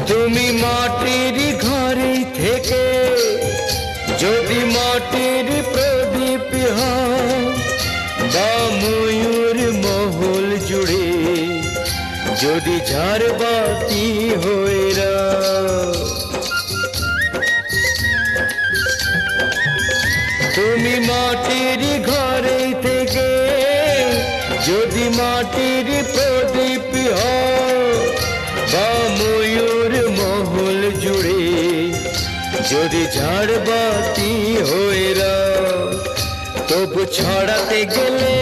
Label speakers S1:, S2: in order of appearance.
S1: তুমি মাটির ঘরে থেকে যদি মাটির প্রদীপ হও, বা ময়ূর মহল জুড়ে যদি ঝাড়বাতি হয়ে রাও। তুমি মাটির ঘরে থেকে যদি মাটির প্রদীপ হও, বা ময়ূর মহল জুড়ে যদি ঝাড়বাতি হয়ে রাও, তবু ছড়াতে গেলে